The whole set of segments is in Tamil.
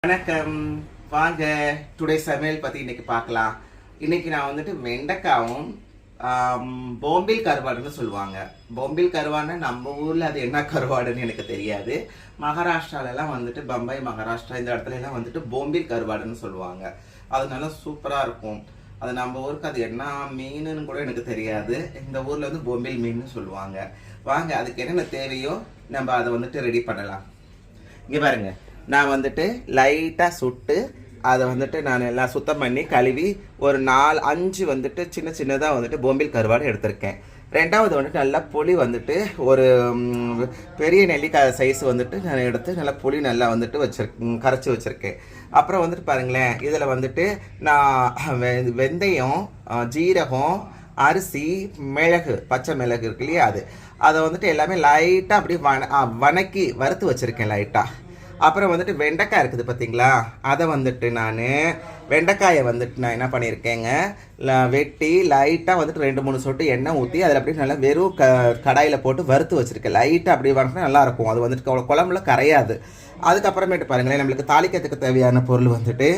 வணக்கம். வாங்க டுடே சமையல் பற்றி இன்னைக்கு பார்க்கலாம். இன்னைக்கு நான் வந்துட்டு வெண்டைக்காவும் பொம்பில் கருவாடுன்னு சொல்லுவாங்க. பொம்பில் கருவாடுன்னு நம்ம ஊரில் அது என்ன கருவாடுன்னு எனக்கு தெரியாது. மகாராஷ்டிராலெல்லாம் வந்துட்டு பம்பாய், மகாராஷ்டிரா இந்த இடத்துல எல்லாம் வந்துட்டு பொம்பில் கருவாடுன்னு சொல்லுவாங்க. அது நல்லா சூப்பராக இருக்கும். அது நம்ம ஊருக்கு அது என்ன மீனுன்னு கூட எனக்கு தெரியாது. இந்த ஊரில் வந்து பொம்பில் மீன் சொல்லுவாங்க. வாங்க அதுக்கு என்னென்ன தேவையோ நம்ம அதை வந்துட்டு ரெடி பண்ணலாம். இங்கே பாருங்க, நான் வந்துட்டு லைட்டாக சுட்டு அதை வந்துட்டு நான் எல்லாம் சுத்தம் பண்ணி கழுவி ஒரு 4-5 வந்துட்டு சின்ன சின்னதாக வந்துட்டு பொம்பில் கருவாடு எடுத்திருக்கேன். ரெண்டாவது வந்துட்டு நல்லா புளி வந்துட்டு ஒரு பெரிய நெல்லிக்காய் சைஸ் வந்துட்டு நான் எடுத்து நல்லா புளி நல்லா வந்துட்டு கரைச்சி வச்சுருக்கேன். அப்புறம் வந்துட்டு பாருங்களேன், இதில் வந்துட்டு நான் வெந்தயம், ஜீரகம், அரிசி, மிளகு, பச்சை மிளகு இருக்கு இல்லையா, அதை வந்துட்டு எல்லாமே லைட்டாக அப்படியே வணக்கி வறுத்து வச்சுருக்கேன் லைட்டாக. அப்புறம் வந்துட்டு வெண்டைக்காய் இருக்குது பார்த்தீங்களா, அதை வந்துட்டு வெண்டைக்காயை வந்துட்டு நான் என்ன பண்ணியிருக்கேங்க, வெட்டி லைட்டாக வந்துட்டு 2-3 சொட்டு எண்ணெய் ஊற்றி அதில் அப்படியே நல்லா வெறும் கடாயில் போட்டு வறுத்து வச்சுருக்கேன். லைட்டாக அப்படி வறுத்தா நல்லாயிருக்கும். அது வந்துட்டு குழம்புல கரையாது. அதுக்கப்புறமேட்டு பாருங்களேன், நம்மளுக்கு தாளிக்கிறதுக்கு தேவையான பொருள் வந்துட்டு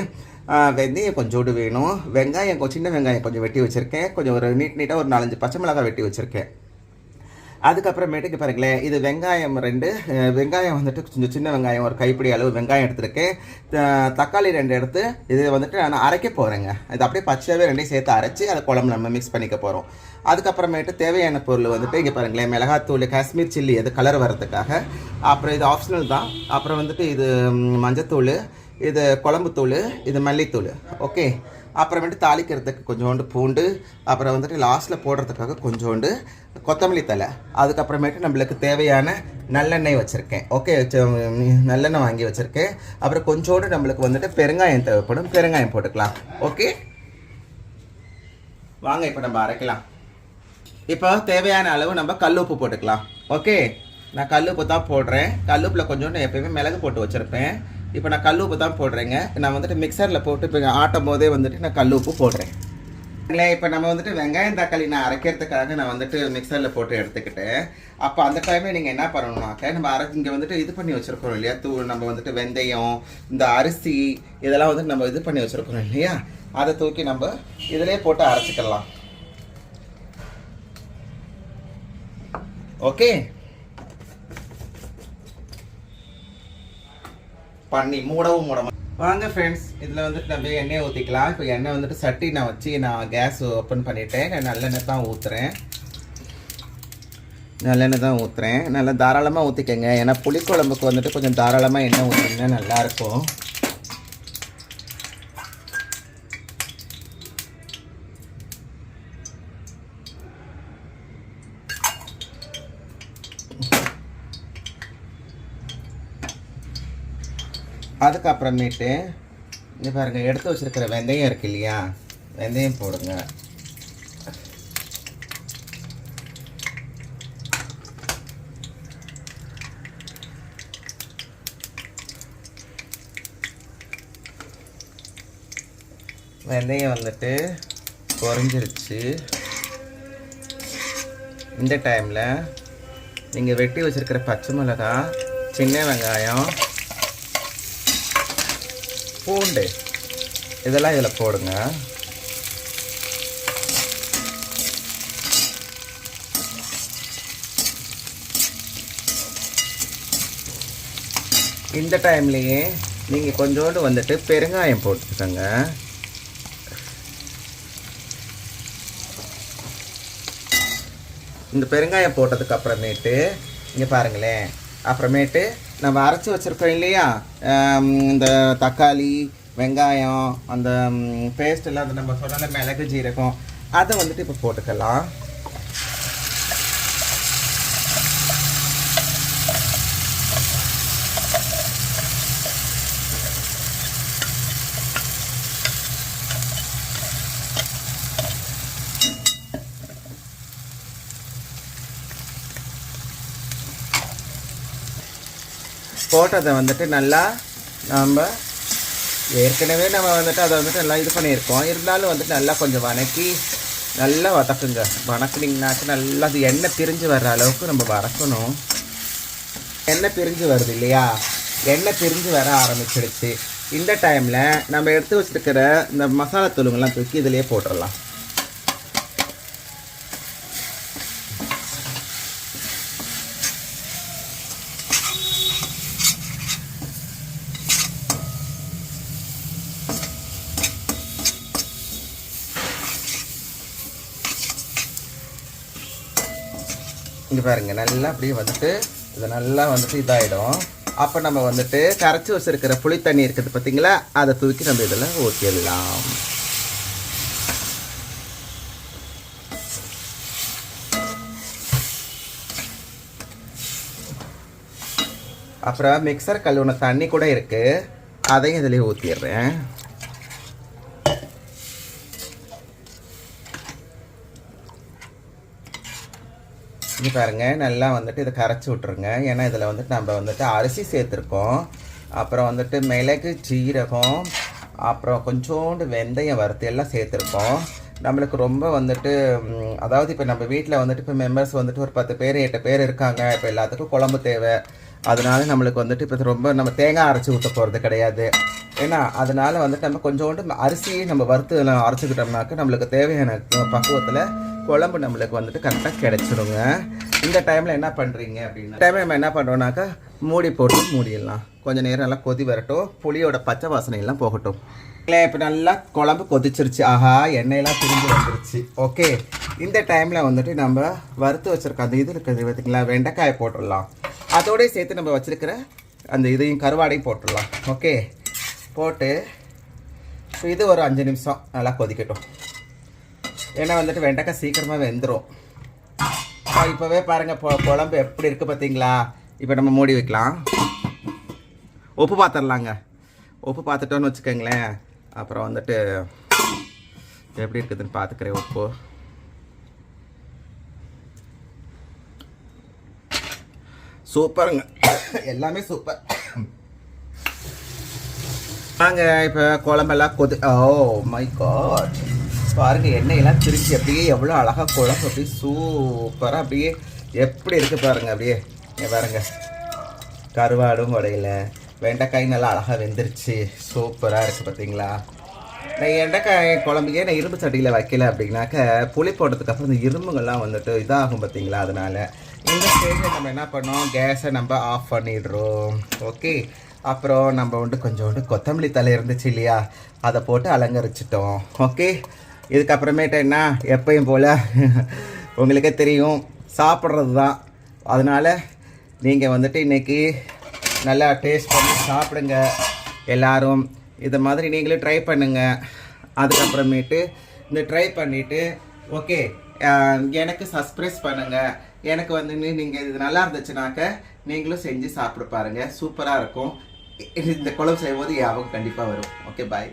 வெந்தயம் கொஞ்சோடு வேணும், வெங்காயம் சின்ன வெங்காயம் கொஞ்சம் வெட்டி வச்சுருக்கேன், கொஞ்சம் ஒரு நீட்டாக ஒரு 4-5 பச்சை மிளகாய் வெட்டி வச்சுருக்கேன். அதுக்கப்புறமேட்டுக்கு பாருங்களேன், இது வெங்காயம் 2 வெங்காயம் வந்துட்டு கொஞ்சம் சின்ன வெங்காயம் ஒரு கைப்பிடி அளவு வெங்காயம் எடுத்துருக்கேன். தக்காளி 2 எடுத்து இது வந்துட்டு நான் அரைக்க போகிறேங்க. இது அப்படியே பச்சையாகவே 2 சேர்த்து அரைச்சி அதை குழம்பு நம்ம மிக்ஸ் பண்ணிக்க போகிறோம். அதுக்கப்புறமேட்டு தேவையான பொருள் வந்துட்டு இங்கே பாருங்களேன், மிளகாத்தூள், காஷ்மீர் சில்லி, அது கலர் வரதுக்காக. அப்புறம் இது ஆப்ஷனல் தான். அப்புறம் வந்துட்டு இது மஞ்சத்தூள், இது குழம்புத்தூள், இது மல்லித்தூள். ஓகே. அப்புறமேட்டு தாளிக்கிறதுக்கு கொஞ்சோண்டு பூண்டு, அப்புறம் வந்துட்டு லாஸ்ட்டில் போடுறதுக்காக கொஞ்சோண்டு கொத்தமல்லி தழை. அதுக்கப்புறமேட்டு நம்மளுக்கு தேவையான நல்லெண்ணெய் வச்சுருக்கேன். ஓகே, நல்லெண்ணெய் வாங்கி வச்சுருக்கேன். அப்புறம் கொஞ்சோண்டு நம்மளுக்கு வந்துட்டு பெருங்காயம் தேவைப்படும், பெருங்காயம் போட்டுக்கலாம். ஓகே, வாங்க இப்போ நம்ம அரைக்கலாம். இப்போ தேவையான அளவு நம்ம கல்லுப்பு போட்டுக்கலாம். ஓகே, நான் கல்லுப்பு தான் போடுறேன். கல்லுப்பில் கொஞ்சோண்டு எப்பயுமே மிளகு போட்டு வச்சுருப்பேன். இப்போ நான் கல்லுப்பு தான் போடுறேங்க. நான் வந்துட்டு மிக்சரில் போட்டு இப்போ ஆட்டும் போதே வந்துட்டு நான் கல்லுப்பு போடுறேன். இல்லை, இப்போ நம்ம வந்துட்டு வெங்காயம் தக்காளி நான் அரைக்கிறதுக்காக நான் வந்துட்டு மிக்சரில் போட்டு எடுத்துக்கிட்டேன். அப்போ அந்த டைமில் நீங்கள் என்ன பண்ணணும்னாக்க, நம்ம இங்கே வந்துட்டு இது பண்ணி வச்சுருக்கோம் இல்லையா, நம்ம வந்துட்டு வெந்தயம், இந்த அரிசி, இதெல்லாம் வந்துட்டு நம்ம இது பண்ணி வச்சுருக்கோம் இல்லையா, அதை தூக்கி நம்ம இதிலே போட்டு அரைச்சிக்கலாம். ஓகே, பண்ணி மூடவும் வாங்க ஃப்ரெண்ட்ஸ். இதில் வந்துட்டு நம்ம எண்ணெயை ஊற்றிக்கலாம். இப்போ எண்ணெய் வந்துட்டு சட்டி நான் வச்சு நான் கேஸ் ஓப்பன் பண்ணிவிட்டேன். நான் நல்லெண்ணெய் தான் ஊற்றுறேன். நல்லா தாராளமாக ஊற்றிக்கங்க. ஏன்னா புளிக்குழம்புக்கு வந்துட்டு கொஞ்சம் தாராளமாக எண்ணெய் ஊற்றிங்கன்னா நல்லாயிருக்கும். அதுக்கப்புறமேட்டு இங்கே பாருங்கள், எடுத்து வச்சுருக்கிற வெந்தயம் இருக்கு இல்லையா, வெந்தயம் போடுங்க. வெந்தயம் வந்துட்டு குறைஞ்சிருச்சு. இந்த டைமில் நீங்கள் வெட்டி வச்சுருக்கிற பச்சை மிளகாய், சின்ன வெங்காயம், பூண்டு, இதெல்லாம் இதில் போடுங்க. இந்த டைம்லேயே நீங்கள் கொஞ்சோண்டு வந்துட்டு பெருங்காயம் போட்டுக்கோங்க. இந்த பெருங்காயம் போட்டதுக்கு அப்புறமேட்டு இங்கே பாருங்களேன், அப்புறமேட்டு நம்ம அரைச்சி வச்சுருக்கோம் இல்லையா, இந்த தக்காளி, வெங்காயம், அந்த பேஸ்ட் எல்லாம், அந்த நம்ம சொன்னால மிளகு, ஜீரகம், அதை வந்துட்டு இப்போ போட்டுக்கலாம். போட்டதை வந்துட்டு நல்லா நம்ம ஏற்கனவே வந்துட்டு அதை வந்துட்டு நல்லா இது பண்ணியிருக்கோம். இருந்தாலும் வந்துட்டு நல்லா கொஞ்சம் வதக்கி நல்லா வதக்குங்க. வதக்குனீங்கனாக்க நல்லா அது எண்ணெய் பிரிஞ்சு வர்ற அளவுக்கு நம்ம வதக்கணும். எண்ணெய் பிரிஞ்சு வருது இல்லையா, எண்ணெய் பிரிஞ்சு வர ஆரம்பிச்சிடுச்சு. இந்த டைமில் நம்ம எடுத்து வச்சுருக்கிற இந்த மசாலா தூளுங்கள்லாம் தூக்கி இதிலே போட்டுடலாம். இங்கே பாருங்கள், நல்லா அப்படியே வந்துட்டு இது நல்லா வந்துட்டு இதாகிடும். அப்போ நம்ம வந்துட்டு கரைச்சி வச்சுருக்கிற புளி தண்ணி இருக்குது பார்த்தீங்களா, அதை தூக்கி நம்ம இதில் ஊற்றிடலாம். அப்புறம் மிக்சர் கழுவுன தண்ணி கூட இருக்குது, அதையும் இதிலே ஊற்றிடுறேன். இது பாருங்கள், நல்லா வந்துட்டு இதை கரைச்சி விட்ருங்க. ஏன்னா இதில் வந்துட்டு நம்ம வந்துட்டு அரிசி சேர்த்துருக்கோம். அப்புறம் வந்துட்டு மிளகு, ஜீரகம், அப்புறம் கொஞ்சோண்டு வெந்தயம் வறுத்து எல்லாம் சேர்த்துருக்கோம். நம்மளுக்கு ரொம்ப வந்துட்டு அதாவது இப்போ நம்ம வீட்டில் வந்துட்டு இப்போ மெம்பர்ஸ் வந்துட்டு ஒரு 10 பேர் 8 பேர் இருக்காங்க. இப்போ எல்லாத்துக்கும் குழம்பு தேவை. அதனால நம்மளுக்கு வந்துட்டு இப்போ ரொம்ப நம்ம தேங்காய் அரைச்சி ஊற்ற போகிறது கிடையாது. ஏன்னா அதனால் வந்துட்டு நம்ம கொஞ்சோண்டு அரிசியை நம்ம வறுத்து அரைச்சிக்கிட்டோம்னாக்க நம்மளுக்கு தேவையான பக்குவத்தில் குழம்பு நம்மளுக்கு வந்துட்டு கரெக்டாக கிடச்சிடுங்க. இந்த டைமில் என்ன பண்ணுறீங்க அப்படின்னா, டைமில் நம்ம என்ன பண்ணுறோம்னாக்கா மூடி போட்டு மூடிடலாம். கொஞ்சம் நேரம் நல்லா கொதி வரட்டும், புளியோட பச்சை வாசனையெல்லாம் போகட்டும். இல்லை, இப்போ நல்லா குழம்பு கொதிச்சிருச்சு. ஆஹா, எண்ணெயெல்லாம் பிரிஞ்சு வந்துருச்சு. ஓகே, இந்த டைமில் வந்துட்டு நம்ம வறுத்து வச்சுருக்க அந்த இது இருக்குது பார்த்திங்களா, வெண்டைக்காயை போட்டுடலாம். அதோடய சேர்த்து நம்ம வச்சுருக்கிற அந்த இதையும் கருவாடையும் போட்டுடலாம். ஓகே, போட்டு இது ஒரு 5 நிமிஷம் நல்லா கொதிக்கட்டும். ஏன்னா வந்துட்டு வெண்டைக்காய் சீக்கிரமாக வெந்துடும். இப்போவே பாருங்கள் குழம்பு எப்படி இருக்குது பார்த்தீங்களா. இப்போ நம்ம மூடி வைக்கலாம். உப்பு பார்த்துடலாங்க. உப்பு பார்த்துட்டோன்னு வச்சுக்கோங்களேன். அப்புறம் வந்துட்டு எப்படி இருக்குதுன்னு பார்த்துக்கிறேன். உப்பு சூப்பருங்க, எல்லாமே சூப்பர். வாங்க, இப்போ குழம்பெல்லாம் ஓ மை காட், பாருங்கள் எண்ணெயெல்லாம் திரிச்சு அப்படியே எவ்வளோ அழகாக குழம்பு அப்படியே சூப்பராக அப்படியே எப்படி இருக்குது பாருங்கள். அப்படியே பாருங்கள், கருவாடும் உடையில, வெண்டைக்காய் நல்லா அழகாக வெந்துருச்சு, சூப்பராக இருக்குது பார்த்தீங்களா. நான் வெண்டைக்காய் குழம்புக்கே நான் இரும்பு சட்டியில் வைக்கல அப்படின்னாக்க புளி போட்டதுக்கப்புறம் இந்த இரும்புங்கள்லாம் வந்துட்டு இதாகும் பார்த்தீங்களா. அதனால் இந்த ஸ்டேஜில் நம்ம என்ன பண்ணோம், கேஸை நம்ம ஆஃப் பண்ணிடுறோம். ஓகே, அப்புறம் நம்ம வந்துட்டு கொஞ்சோண்டு கொத்தமல்லி தலை இருந்துச்சு இல்லையா, அதை போட்டு அலங்கரிச்சிட்டோம். ஓகே, இதுக்கப்புறமேட்டு என்ன, எப்பயும் போல் உங்களுக்கே தெரியும் சாப்பிட்றது தான். அதனால் நீங்கள் வந்துட்டு இன்றைக்கி நல்லா டேஸ்ட் பண்ணி சாப்பிடுங்க எல்லோரும். இதை மாதிரி நீங்களும் ட்ரை பண்ணுங்கள். அதுக்கப்புறமேட்டு இந்த ட்ரை பண்ணிவிட்டு ஓகே எனக்கு சப்ஸ்கிரைப் பண்ணுங்கள். எனக்கு வந்து நீங்கள் இது நல்லா இருந்துச்சுனாக்க நீங்களும் செஞ்சு சாப்பிட பாருங்கள், சூப்பராக இருக்கும். இந்த குழம்பு செய்யும்போது ஞாபகம் கண்டிப்பாக வரும். ஓகே, பாய்.